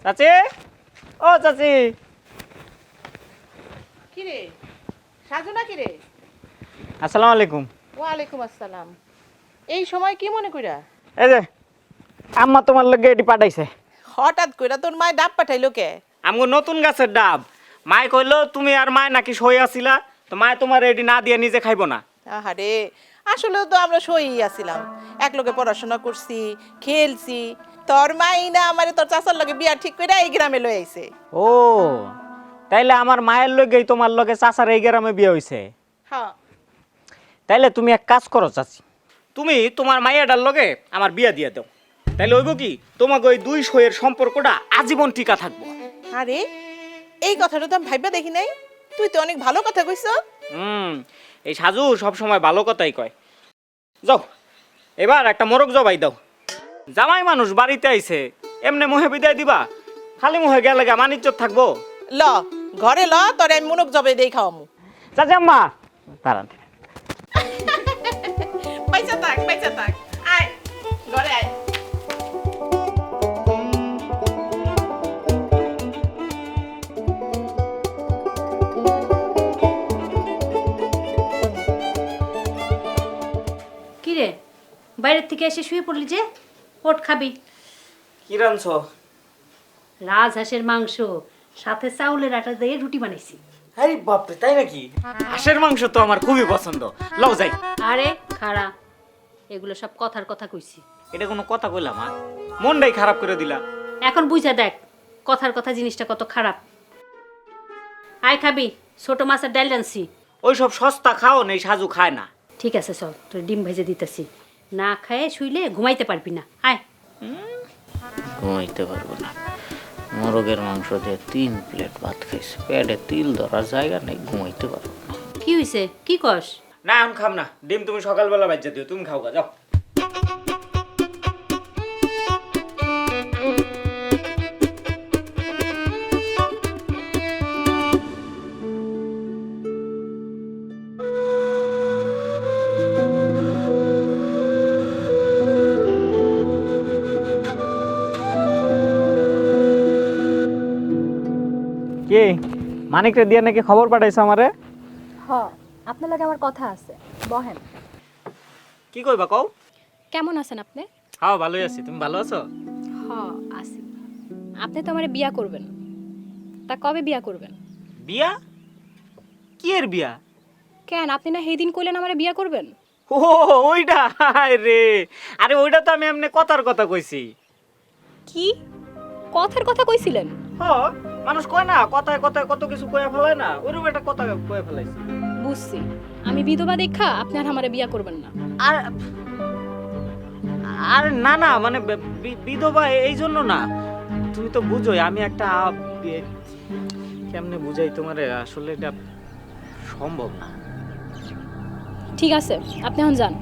চাচি, ও চাচি। কি রে সাজু না কি রে? আসসালামু আলাইকুম। ওয়ালাইকুম আসসালাম। এই সময় কি মনে কইরা? এই যে আম্মা তোমার লগে এটি পাঠাইছে। হঠাৎ কইরা তোর মায় ডাব পাঠাইলো কে? আমগো নতুন গাছের ডাব। মায় কইলো তুমি আর মায় নাকি সই আছিলা, তো মায় তোমার এটি না দিয়ে নিজে খাইবো না। আহারে, আসলে তো আমরা সই আছিলাম, একলগে পড়াশোনা করছি, খেলছি। তোর মাই না আমারে তোর চাচার লগে বিয়া ঠিক কইরা এই গ্রামে লই আইছে। ও, তাইলে আমার মায়ের লগেই তোমার লগে চাচার এই গ্রামে বিয়ে হইছে। হ্যাঁ। তাইলে তুমি এক কাজ করো চাচি, তুমি তোমার মাইয়াটার লগে আমার বিয়া দিয়ে দাও। তাইলে হইব কি, তোমাকে ওই দুই সইয়ের সম্পর্কটা আজীবন টিকা থাকবো। আরে, এই কথাটা তো আমি ভাইবা দেখি নাই। তুই তো অনেক ভালো কথা কইছ। এই সাজু সব সময় ভালো কথাই কয়। যাও, এবার একটা মোরগ জবাই দাও। জামাই মানুষ বাড়িতে আইছে, এমনি মুহে বিদায় দিবা? খালি মুহে গেলে গা মানিজ্জত থাকবো? ল, ঘরে ল, তোরে আমি মুনক জবে দেই খাওয়ামু। চাচি আম্মা দাঁড়ান। পয়সা থাক, পয়সা থাক। আয়, ঘরে আয়। কিরে, বাইরের থেকে এসে শুয়ে পড়লি যে? ওঠ, খাবি। কি রাঁধছ? রাজহাঁসের মাংস, সাথে চাউলের আটা দিয়ে রুটি বানাইছি। আরে বাপরে, তাই নাকি? হাঁসের মাংস তো আমার খুবই পছন্দ। লও যাই। আরে খাড়া, এগুলো সব কথার কথা কইছি। এটা কোনো কথা কইলাম? মনটাই খারাপ করে দিলা। এখন বুঝা দেখ কথার কথা জিনিসটা কত খারাপ। আয় খাবি, ছোট মাছের ডাল রানছি। ওই সব সস্তা খাও নেই, সাজু খায় না। ঠিক আছে চল, তোর ডিম ভেজে দিতেছি। না খায়ে শুইলে ঘুমাইতে পারবি না। আয়। ঘুমাইতে পারবো না? মোরগের মাংস দিয়ে 3 প্লেট ভাত খাইছি, পেটে তিল ধরার জায়গা নেই, ঘুমাইতে পারবো না। কি হইছে, কি কস? না এখন খাম না, ডিম তুমি সকালবেলা বাজ্যা দিও, তুমি খাও গা, যাও। কি মানিকরে দিয়ে নাকি খবর পাঠাইছে আমারে? হ, আপনার লগে আমার কথা আছে, বহেন। কি কইবা কও? কেমন আছেন আপনি? হ্যাঁ ভালোই আছি, তুমি ভালো আছো? হ, আছি। আপনি তো আমারে বিয়া করবেন, তা কবে বিয়া করবেন? বিয়া? কি এর বিয়া? কেন, আপনি না সেই দিন কইলেন আমারে বিয়া করবেন? ও ওইটা, হায় রে। আরে ওইটা তো আমি এমনি কথার কথা কইছি। কি কথার কথা কইছিলেন? হ্যাঁ, মানুষ কয় না কথায় কথায় কত কিছু কয়ে ফেলায় না, ওইরকম একটা কথা কয়ে ফেলাইছি। বুঝছি, আমি বিধবা দেখা আপনি আর আমারে বিয়া করবেন না। আর আর না না, মানে বিধবা এই জন্য না। তুমি তো বুঝোই আমি একটা কেমনে বুঝাই তোমারে, আসলে এটা সম্ভব না। ঠিক আছে, আপনি এখন যান।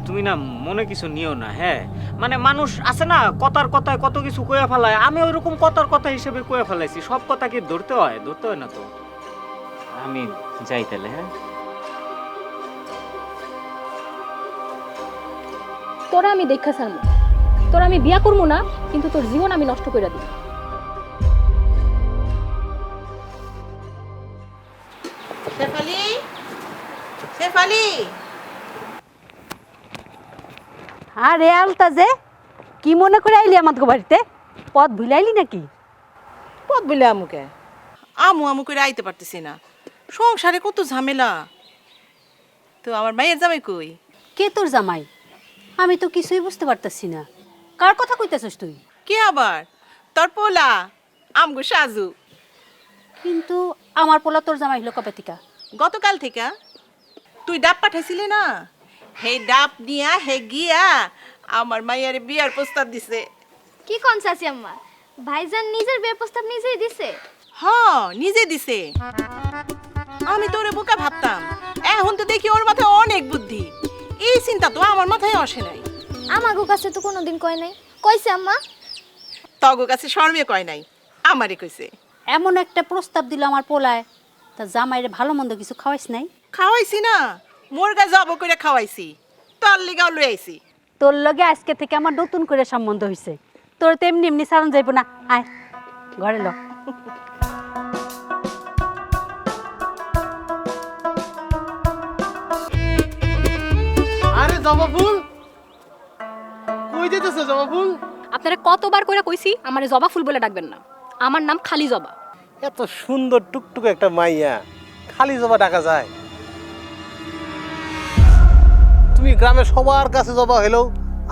তুমি না মনে কিছু নিও না, হ্যাঁ? মানে মানুষ আছে না কথার কথায় কত কিছু কয়ে ফেলায়, আমি ওইরকম কথার কথা হিসেবে কয়ে ফেলাইছি। সব কথা কি ধরতে হয়? ধরতে হয় না তো। আমি যাই তাহলে, হ্যাঁ? তোরা আমি দেখা ছাড়বো, তোরা আমি বিয়া করবো না, কিন্তু তোর জীবন আমি নষ্ট করে দিব। শেফালি, শেফালি। আরে আলতা যে, কি মনে করে আইলি আমাদের বাড়িতে? পথ ভুলাইলি নাকি? পথ বলে আমুকে আমু আমু করে আইতে পারতেছি না, সংসারে কত ঝামেলা। তো আমার মায়ের জামাই কই? কে তোর জামাই? আমি তো কিছুই বুঝতে পারতাছি না। কার কথা কইতাছস তুই? কে আবার? তোর পোলা আমগো সাজু। কিন্তু আমার পোলা তোর জামাই হলো কবে থেকে? গতকাল থেকে তুই ডাব পাঠাইছিলি না, হে ডাব নিয়া হে গিয়া আমার মাইয়ারে বিয়ার প্রস্তাব দিছে। কি কোন চাচি আম্মা, ভাইজান নিজের বিয়ের প্রস্তাব নিজেই দিছে? হ্যাঁ, নিজে দিছে। আমি তোরে বোকা ভাবতাম, এখন তো দেখি ওর মাথায় অনেক বুদ্ধি। এই চিন্তা তো আমার মাথায় আসে নাই। আমাগো কাছে তো কোনোদিন কয় নাই। কইছে আম্মা? তগো কাছে শর্মে কয় নাই, আমারে কইছে। এমন একটা প্রস্তাব দিল আমার পোলায়, তা জামাইরে ভালো মন্দ কিছু খাওয়াইস নাই? খাওয়াইছি না, মুরগা জব করে খাওয়াইছি, তোর লিগাও লই আইছি। তোর লগে আজকে থেকে আমার নতুন করে সম্বন্ধ হইছে। তোর তো এমনি এমনি সারণ যাইব না। আয় ঘরে ল। আরে জবা ফুল, কই যেতেছো জবা ফুল? আপনারা কতবার করে কইছি আমারে জবা ফুল বলে ডাকবেন না, আমার নাম খালি জবা। এত সুন্দর টুকটুক একটা মাইয়া, খালি জবা ডাকা যায়? তুমি গ্রামে সবার কাছে জবা হলেও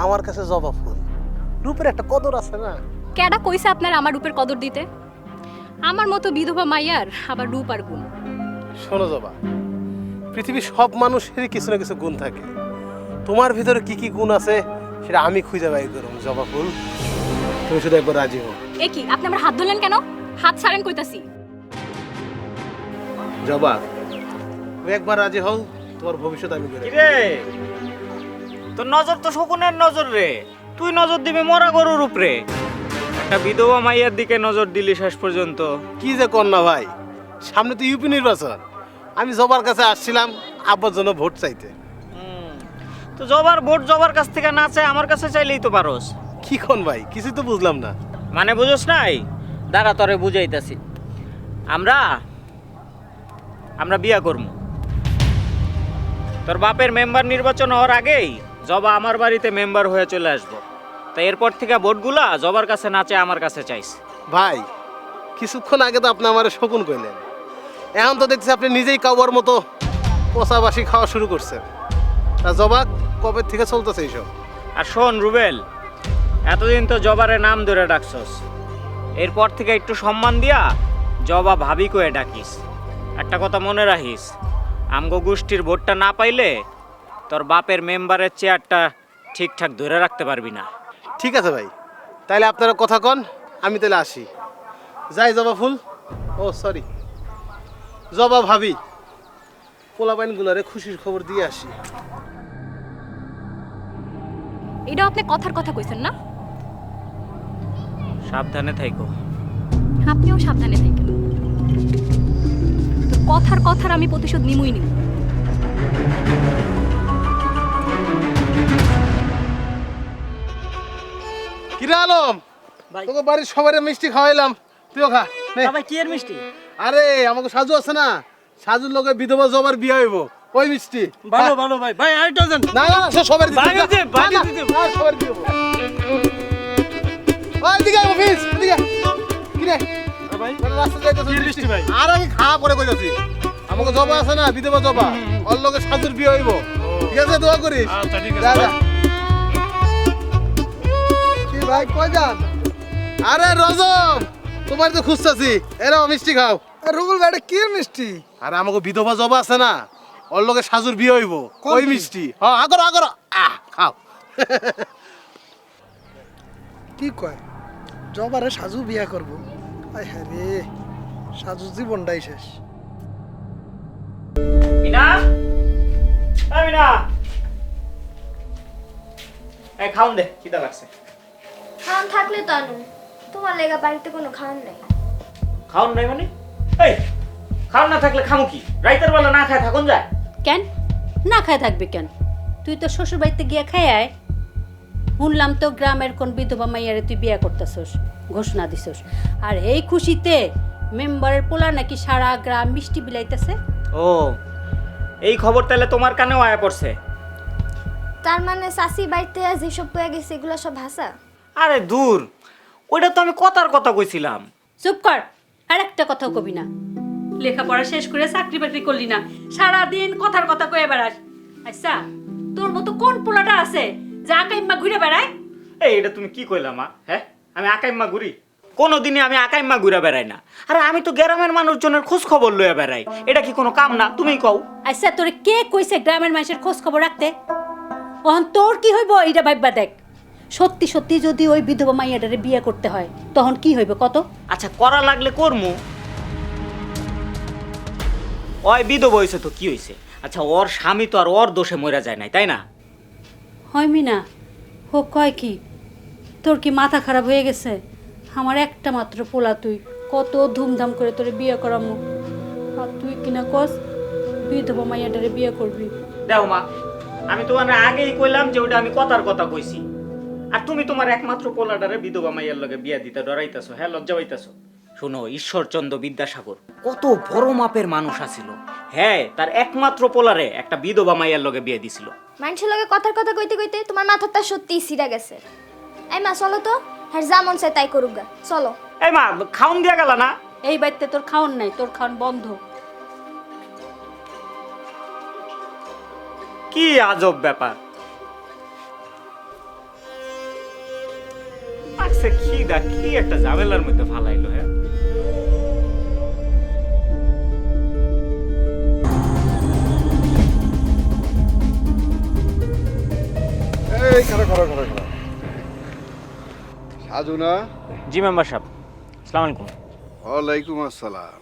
আমার কাছে জবা ফুল। রূপের একটা কদর আছে না? কেডা কইছে আপনারা আমার রূপের কদর দিতে? আমার মতো বিধবা মাইয়ার আবার রূপ আর গুণ। শোনো জবা, পৃথিবীর সব মানুষেরই কিছু না কিছু গুণ থাকে। তোমার ভিতরে কি কি গুণ আছে সেটা আমি খুঁজে বাই করব জবা ফুল। তুমি শুধু একবার রাজি হও। এ কি আপনি আমার হাত ধরলেন কেন? হাত ছাড়েন কইতাছি। জবা, তুমি একবার রাজি হও, তোমার ভবিষ্যৎ আমি করে। কিরে তোর নজর তো শকুনের নজর রে, তুই নজর দিবি মরা গরুর উপরে। একটা বিধবা মাইয়ার দিকে নজর দিলি শেষ পর্যন্ত। কি যে কর না ভাই, সামনে তো ইউপি নির্বাচন। আমি জবার কাছে আসছিলাম আব্বার জন্য ভোট চাইতে। তো জবার ভোট জবার কাছ থেকে না চাই আমার কাছে চাইলেই তো পারোস। কি কোন ভাই, কিছু তো বুঝলাম না। মানে বুঝোস নাই? দাঁড়া তরে বুঝাইতাছি। আমরা আমরা বিয়া করব। তোর বাপের মেম্বার নির্বাচন হওয়ার আগেই জবা আমার বাড়িতে মেম্বার হয়ে চলে আসবো। তাই এরপর থেকে ভোটগুলা জবার কাছে না চাই আমার কাছে চাইস। ভাই, কিছুক্ষণ আগে তো আপনি আমার শকুন কইলেন, এখন তো দেখছি আপনি নিজেই কাউয়ার মতো পচাবাসি খাওয়া শুরু করছেন। তা জবা কবে থেকে চলতেছে এইসব? আর শোন রুবেল, এতদিন তো জবারে নাম ধরে ডাকছস, এরপর থেকে একটু সম্মান দিয়া জবা ভাবি কয়ে ডাকিস। একটা কথা মনে রাখিস, আমগো গোষ্ঠীর ভোটটা না পাইলে তোর বাপের মেম্বারের চেয়ারটা ঠিকঠাক ধরে রাখতে পারবি না। ঠিক আছে ভাই, তাইলে আপনারা কথা কন, আমি তাহলে আসি। যাই জবা ফুল, ও সরি জবা ভাবি, পোলাপাইনগুলারে খুশির খবর দিয়ে আসি। এটা আপনি কথার কথা কইছেন না? সাবধানে থাইকো। আপনিও সাবধানে থাকেন। তো কথার আমি প্রতিশোধ নিমই নিব। কিরে আলম, তোকে বাড়ির সবাই মিষ্টি খাওয়াইলাম, তুইও খা নে। ভাই কি এর মিষ্টি? আরে আমাকে সাজু আছে না, সাজুর লোকে বিধবা জবার বিয়ে হইব, ওই মিষ্টি। ভালো ভালো ভাই, ভাই আরেকটা দেন। না না সে সবার দিতে ভাগে দে, ভাগে দিতে। সবার দিব। ওই দিকে অফিস এদিকে। কিরে ভাই, রাস্তা যাইতেছ মিষ্টি ভাই? আর আমি খাওয়া পরে কইতাছি, আমাকে জবা আছে না, বিধবা জবা, ওর লোকে সাজুর বিয়ে হইব। ঠিক আছে, দোয়া করিস। আচ্ছা ঠিক আছে। কি ভাই কই যান? আরে রজব, তোমার তো খুঁজতাছি, এরাও মিষ্টি খাও। রুবুল ভাই এটা কি মিষ্টি? আরে আমাকে বিধবা জবা আছে না, ওর লোকে সাজুর বিয়ে হইব, ওই মিষ্টি। হ্যাঁ আগর আগর, খাও। কি কয় জবারে সাজু বিয়া করবো? আয় হ্যাঁ রে, সাজু জীবনটাই শেষ। মিনা, এই মিনা, এই খাওন দে, খিদা লাগছে। খাওয়ান থাকলে তো আনো, তোমার লেগা বাড়িতে কোনো খাওয়ান নাই। খাওন নাই মানে? এই খাওন না থাকলে খামু কি? রাইতের বেলা না খায় থাকুন যায়? কেন না খায় থাকবে কেন? তুই তো শ্বশুর বাড়িতে গিয়ে খায় আয়। শুনলাম তো গ্রামের কোন বিধবা মাইয়ারে তুই বিয়ে করতেছস, ঘোষণা দিছস। আর এই খুশিতে মেম্বারের পোলা নাকি সারা গ্রাম মিষ্টি বিলাইতেছে। ও, এই খবর তাহলে তোমার কানেও আয়া পড়ছে? তার মানে শাশি বাড়িতে যেসব পেয়ে গেছে এগুলো সব ভাষা। আরে দূর, ওইটা তো আমি কথার কথা কইছিলাম। চুপ কর, আর একটা কথাও কবি না। লেখাপড়া শেষ করে চাকরি বাকরি করলি না, সারাদিন কথার কথা কয়ে বেড়াস। আচ্ছা, তোর মতো কোন পোলাটা আছে যা কাইম্মা ঘুরে বেড়ায়? এই এটা তুমি কি কইলা মা? হ্যাঁ, আমি আকাইম্মা ঘুরি? কোনোদিনই আমি আকাইম্মা ঘুরে বেড়াই না। আরে আমি তো গ্রামের মানুষজনের খোঁজ খবর লইয়া বেড়াই, এটা কি কোনো কাম না? তুমিই কও। আচ্ছা, তোরে কে কইছে গ্রামের মানুষের খোঁজ খবর রাখতে? তখন তোর কি হইব এইটা ভাববা দেখ। সত্যি সত্যি যদি ওই বিধবা মাইয়াটারে বিয়ে করতে হয় তখন কি হইবে কত? আচ্ছা করা লাগলে করমু। ওই বিধবা হইছে তো কি হইছে? আচ্ছা ওর স্বামী তো আর ওর দোষে মরে যায় নাই, তাই না? হয় মিনা, ও কয় কি? তোর কি মাথা খারাপ হয়ে গেছে? আমার একটা মাত্র পোলা, তুই কত ধুমধাম করে তোরে বিয়ে করামু, আর তুই কিনা কস বিধবা মাইয়াটারে বিয়ে করবি। দেখো মা, আমি তোমার আগেই কইলাম যে ওটা আমি কথার কথা কইছি, আর তুমি তোমার একমাত্র পোলাটারে বিধবা মাইয়ার লগে বিয়া দিতে ডরাইতাছো। হ্যাঁ, লজ্জা পাইতাছো? শোনো, ঈশ্বরচন্দ্র বিদ্যাসাগর কত বড় মাপের মানুষ আছিল। হ্যাঁ, তার একমাত্র পোলারে একটা বিধবা মাইয়ার লগে বিয়ে দিছিল। মানুষের লগে কথার কথা কইতে কইতে তোমার মাথাটা সত্যিই সিরা গেছে। এই মা চলো তো, হ্যাঁ যা মন চায় তাই করুক গা, চলো। এই মা, খাওন দিয়া গেল না? এই বাড়িতে তোর খাওন নাই, তোর খাওন বন্ধ। কি আজব ব্যাপার। আচ্ছা কি একটা ঝামেলার মধ্যে ফালাইলো। হ্যাঁ, এই খারা সাজু না? জি মেম্বার সাহেব, আসসালামু আলাইকুম। ওয়ালাইকুম আসসালাম।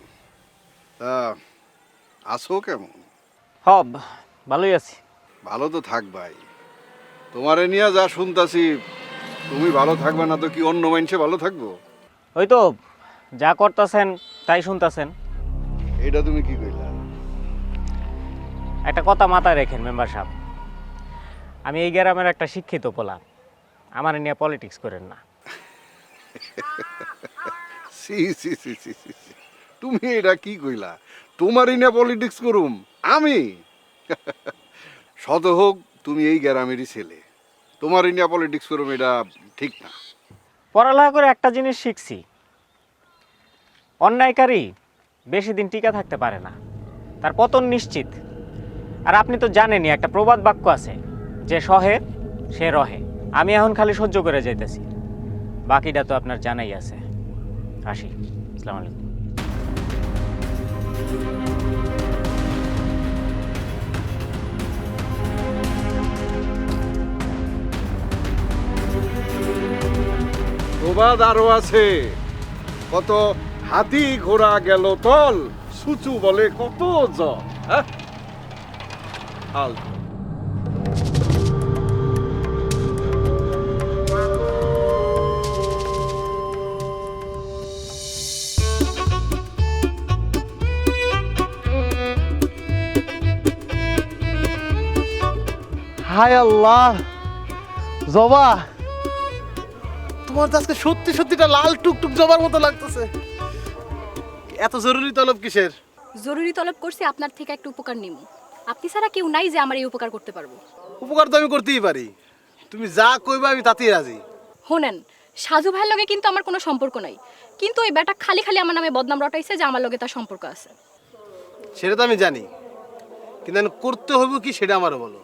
তা আছো কেমন? হব, ভালোই আছি। ভালো তো থাকবাই। তোমারে নিয়ে যা শুনতাছি, তুমি ভালো থাকবে না তো কি অন্য মানুষে ভালো থাকবো? ওই তো যা করতেছেন তাই শুনতেছেন। এটা তুমি কি কইলা? একটা কথা মাথায় রেখেন মেম্বার সাহেব, আমি এই গ্রামের একটা শিক্ষিত পোলা, আমার নিয়ে পলিটিক্স করেন না। সি সি সি সি সি সি। তুমি এটা কি কইলা? তোমারই না পলিটিক্স করুম আমি? শত হোক তুমি এই গ্রামেরই ছেলে, তোমারই না পলিটিক্স করুম, এটা ঠিক না। পড়ালেখা করে একটা জিনিস শিখছি, অন্যায়কারী বেশি দিন টিকা থাকতে পারে না, তার পতন নিশ্চিত। আর আপনি তো জানেনই, একটা প্রবাদ বাক্য আছে, যে সহে সে রহে। আমি এখন খালি সহ্য করে যাইতেছি, বাকিটা তো আপনার জানাই আছে। আসি, আসসালামু আলাইকুম। প্রবাদ আরো আছে, কত হাতি ঘোড়া গেল তল, সুচু বলে কত জল। হ্যাঁ, ফালতু। হায় আল্লাহ, জবা তোমার তো আজকে সত্যি সত্যিটা লাল টুকটুক জবার মতো লাগতেছে। এত জরুরি তলব কিসের? জরুরি তলব করছি আপনার থেকে একটা উপকার নিব। আপনি ছাড়া কেউ নাই যে আমার এই উপকার করতে পারবো। উপকার তো আমি করতেই পারি, তুমি যা কইবা আমি তাতেই রাজি। শোনেন, সাজু ভাইয়ের লগে কিন্তু আমার কোনো সম্পর্ক নাই, কিন্তু ওই বেটা খালি খালি আমার নামে বদনাম রটাইছে যে আমার লগে তার সম্পর্ক আছে। সেটা তো আমি জানি, কিন্তু এখন করতে হইব কি সেটা আমারও বলো।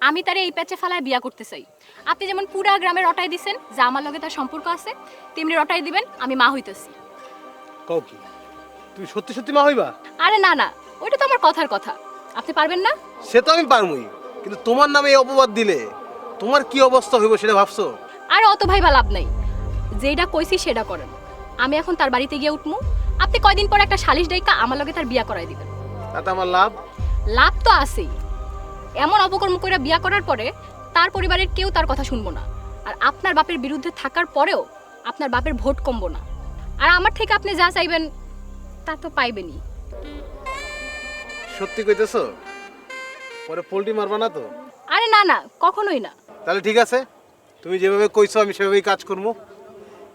আমি তারে এই প্যাচে ফালায় বিয়া করতে চাই। আপনি যেমন পুরা গ্রামে রটাই দিছেন যে আমার লগে তার সম্পর্ক আছে, তেমনি রটাই দিবেন আমি মা হইতেছি। কও কি তুমি সত্যি সত্যি মা হইবা? আরে না না, ওইটা তো আমার কথার কথা। আপনি পারবেন না? সে তো আমি পারমই, কিন্তু তোমার নামে এই অপবাদ দিলে তোমার কি অবস্থা হইব সেটা ভাবছো? আরে অত ভাইবা লাভ নাই, যেটা কইছি সেটা করেন। আমি এখন তার বাড়িতে গিয়ে উঠমু, আপনি কয়দিন পর একটা সালিশ ডাইকা আমার লগে তার বিয়া করাই দিবেন। তাতে আমার লাভ? লাভ তো আছেই। এমন অপকর্ম করে বিয়া করার পরে তার পরিবারের কেউ তার কথা শুনবো না, আর আপনার বাপের বিরুদ্ধে থাকার পরেও আপনার বাপের ভোট কমবো না। আর আমার থেকে আপনি যা চাইবেন তা তো পাইবেনই। সত্যি কইতেছো? পরে পোল্টি মারবা না তো? আরে না না, কখনোই না। তাহলে ঠিক আছে, তুমি যেভাবে কইছো আমি সেভাবেই কাজ করবো,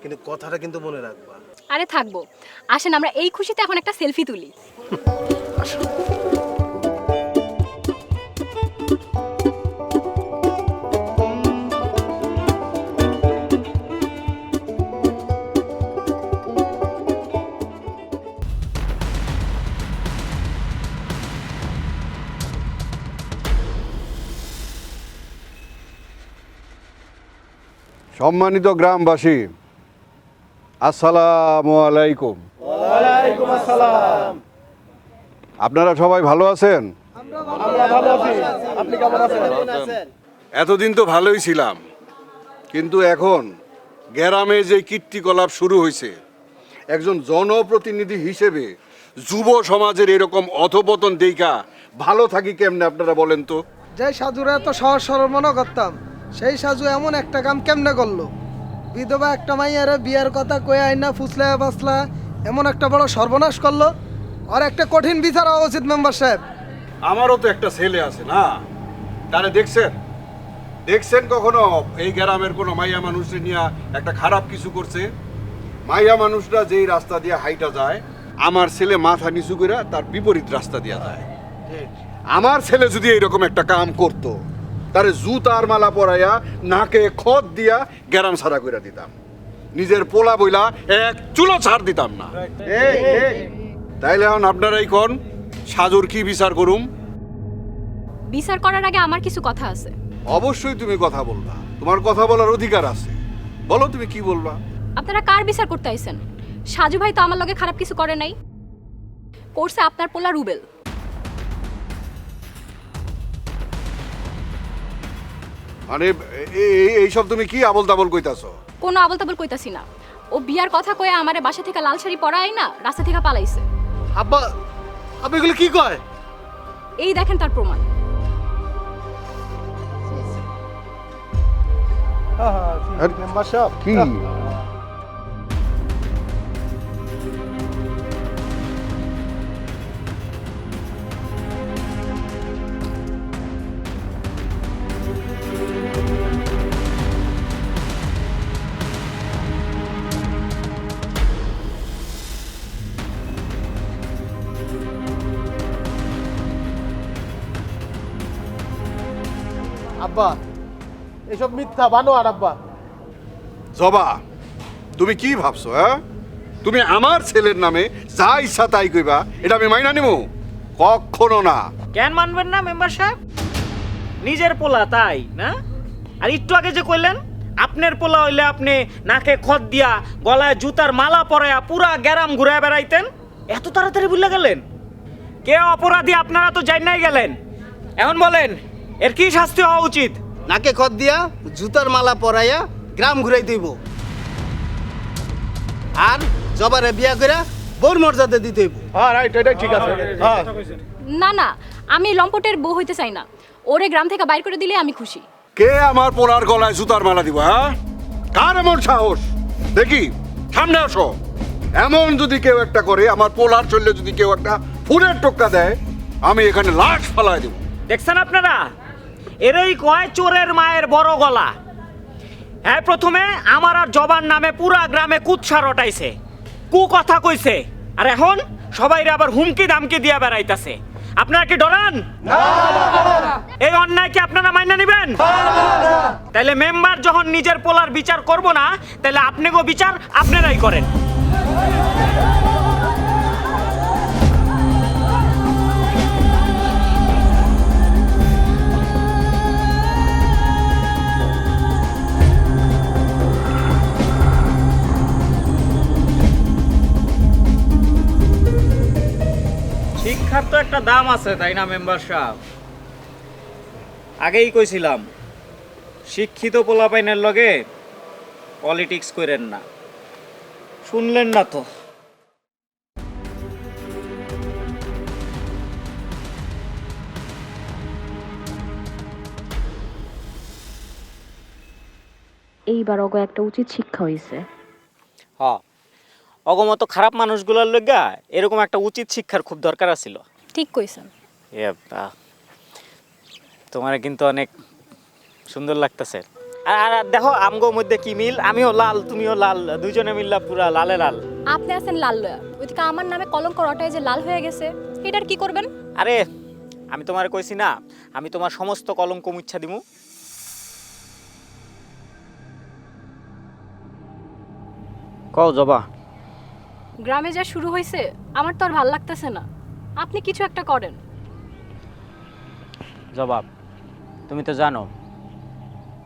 কিন্তু কথাটা কিন্তু মনে রাখবা। আরে থাকবো, আসেন আমরা এই খুশিতে এখন একটা সেলফি তুলি। আসো। সম্মানিত গ্রামবাসী, আসসালামু আলাইকুম। আপনারা সবাই ভালো আছেন? এতদিন তো ভালোই ছিলাম, কিন্তু এখন গ্রামে যে কীর্তিকলাপ শুরু হয়েছে, একজন জনপ্রতিনিধি হিসেবে যুব সমাজের এরকম অধপতন দেখা ভালো থাকি কেমনে আপনারা বলেন তো? যে সাধুরা এত সহজ সরল মনে করতাম, সেই সাধু এমন একটা কাম কেমনে করলো? বিধবা একটা মাইয়ারে বিয়ার কথা কয়ে আইনা ফুসলা বাসলা এমন একটা বড় সর্বনাশ করলো। আর একটা কঠিন বিচার হওয়া উচিত মেম্বার সাহেব। আমারও তো একটা ছেলে আছে না, তারে দেখছেন কখনো এই গ্রামের কোনো মাইয়া মানুষের নিয়ে একটা খারাপ কিছু করছে? মাইয়া মানুষরা যেই রাস্তা দিয়ে হাইটা যায়, আমার ছেলে মাথা নিচু করে তার বিপরীত রাস্তা দিয়ে যায়। আমার ছেলে যদি এইরকম একটা কাম করতো, তারে জুতার মালা পরাইয়া নাকে খত দিয়া গ্যারাম ছাড়া করে দিতাম, নিজের পোলা বইলা এক চুলো ছাড় দিতাম না। তাইলে এখন আপনারাই কোন সাজুর কি বিচার করুম? বিচার করার আগে আমার কিছু কথা আছে। অবশ্যই তুমি কথা বলবা, তোমার কথা বলার অধিকার আছে। বলো তুমি কি বলবা। আপনারা কার বিচার করতে আইছেন? সাজু ভাই তো আমার লগে খারাপ কিছু করে নাই, করছে আপনার পোলা রুবেল। মানে এইসব তুমি কি আবল তাবল কইতাছো? কোনো আবল তাবল কইতাছি না। ও বিয়ার কথা কয়ে আমারে বাসা থেকে লাল শাড়ি পরাই না রাস্তা থেকে পালাইছে। আব্বা, আপনি এগুলো কি কয়? এই দেখেন তার প্রমাণ। মেম্বার সাহেব, কি আব্বা এসব মিথ্যা বানোয়ার আব্বা। জবা, তুমি কি ভাবছো? হ্যাঁ, তুমি আমার ছেলের নামে যা ইচ্ছা তাই কইবা, এটা আমি মাইনা নিব? কখনো না। কেন মানবেন না মেম্বার সাহেব? নিজের পোলা তাই না? আর একটু আগে যে কইলেন আপনার পোলা হইলে আপনি নাকে খত দিয়া গলায় জুতার মালা পরায়া পুরা গ্যারাম ঘুরে বেড়াইতেন, এত তাড়াতাড়ি ভুলে গেলেন? কে অপরাধী আপনারা তো জানাই গেলেন। এখন বলেন এর কি শাস্তি হওয়া উচিত? নাকে খত দিয়া জুতার মালা পরাইয়া গ্রাম ঘুরাই দিব, আর জবারে বিয়া করে বউর মর্যাদা দিতে হইব। হ্যাঁ রাইট, এটা ঠিক আছে। হ্যাঁ না না, আমি লম্পটের বউ হইতে চাই না। ওরে গ্রাম থেকে বাইর করে দিলে আমি খুশি। কে আমার পোলার গলায় জুতার মালা দিব? হ্যাঁ, কার এমন সাহস? দেখি সামনে আসো। এমন যদি কেউ একটা করে, আমার পোলার চললে যদি কেউ একটা ফুলের টোক্কা দেয়, আমি এখানে লাশ ফালাই দেব। দেখছেন আপনারা, এরই কয় চোরের মায়ের বড় গলা। হ্যাঁ, প্রথমে আমার আর জবার নামে পুরা গ্রামে কুৎসা রটাইছে, কু কথা কইছে, আর এখন সবাইরে আবার হুমকি দামকি দিয়া বেড়াইতাছে। আপনারা কি ডরান? এই অন্যায় কি আপনারা মাইনা নিবেন? তাইলে মেম্বার যখন নিজের পোলার বিচার করব না, তাহলে আপনিগো বিচার আপনারাই করেন। শিক্ষার তো একটা দাম আছে, তাই না মেম্বার সাহেব? আগেই কইছিলাম শিক্ষিত পোলাপাইনের লগে পলিটিক্স করেন না, শুনলেন না তো? এইবার ওগো একটা উচিত শিক্ষা হয়েছে। হ, অগমত খারাপ মানুষগুলোর লইগা এরকম একটা উচিত শিক্ষার খুব দরকার আছিল। ঠিক কইছেন। তোমার কিন্তু অনেক সুন্দর লাগতেছে। আর দেখো আমগো মধ্যে কি মিল, আমিও লাল তুমিও লাল, দুইজনে মিললা পুরা লালে লাল। আপনি আছেন লাল লয়া, ওইদিকে আমার নামে কলঙ্ক রটায় যে লাল হয়ে গেছে, এটার কি করবেন? আরে আমি তোমারে কইছি না, আমি তোমার সমস্ত কলঙ্ক মুচ্ছা দিমু। কও জবা। গ্রামে যা শুরু হয়েছে আমার তো আর ভাল লাগতেছে না, আপনি কিছু একটা করেন। জবাব, তুমি তো জানো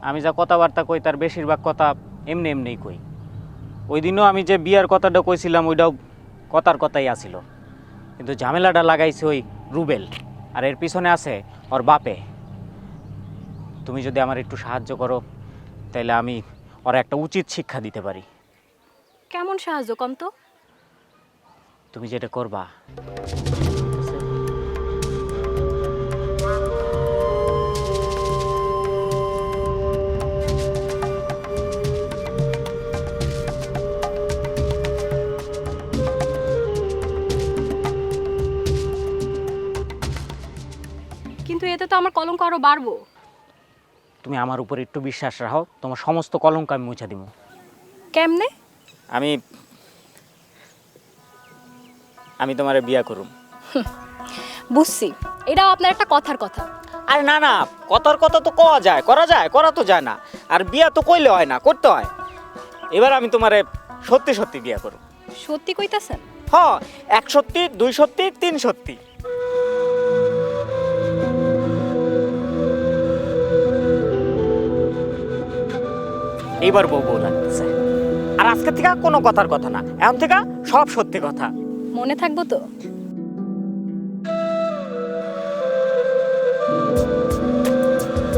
আমি যা কথাবার্তা কই তার বেশিরভাগ কথা এমনি এমনিই কই। ওই দিনও আমি যে বিয়ার কথাটা কইছিলাম ওইটাও কথার কথাই আছিল, কিন্তু ঝামেলাটা লাগাইছে ওই রুবেল, আর এর পিছনে আছে ওর বাপে। তুমি যদি আমার একটু সাহায্য করো, তাহলে আমি ওর একটা উচিত শিক্ষা দিতে পারি। কেমন সাহায্য কম তো? তুমি যেটা করবা, কিন্তু এতে তো আমার কলঙ্ক আরো বাড়বো। তুমি আমার উপর একটু বিশ্বাস রাখো, তোমার সমস্ত কলঙ্ক আমি মুছে দিব। কেমনে? আমি আমি তোমারে বিয়া করুম। বুঝছি, এটাও আপনার একটা কথার কথা। আরে না না, কথার কথা তো করা যায়, করা তো যায় না। আর বিয়া তো কইলে হয় না, করতে হয়। এবার আমি তোমারে সত্যি সত্যি বিয়া করুম। সত্যি কইতাছেন? হ, 1 সত্যি, 2 সত্যি, 3 সত্যি। এইবার বউ লাগতেছে। আর আজকে থেকে কোনো কথার কথা না, এখন থেকে সব সত্যি কথা। মনে থাকবো তো?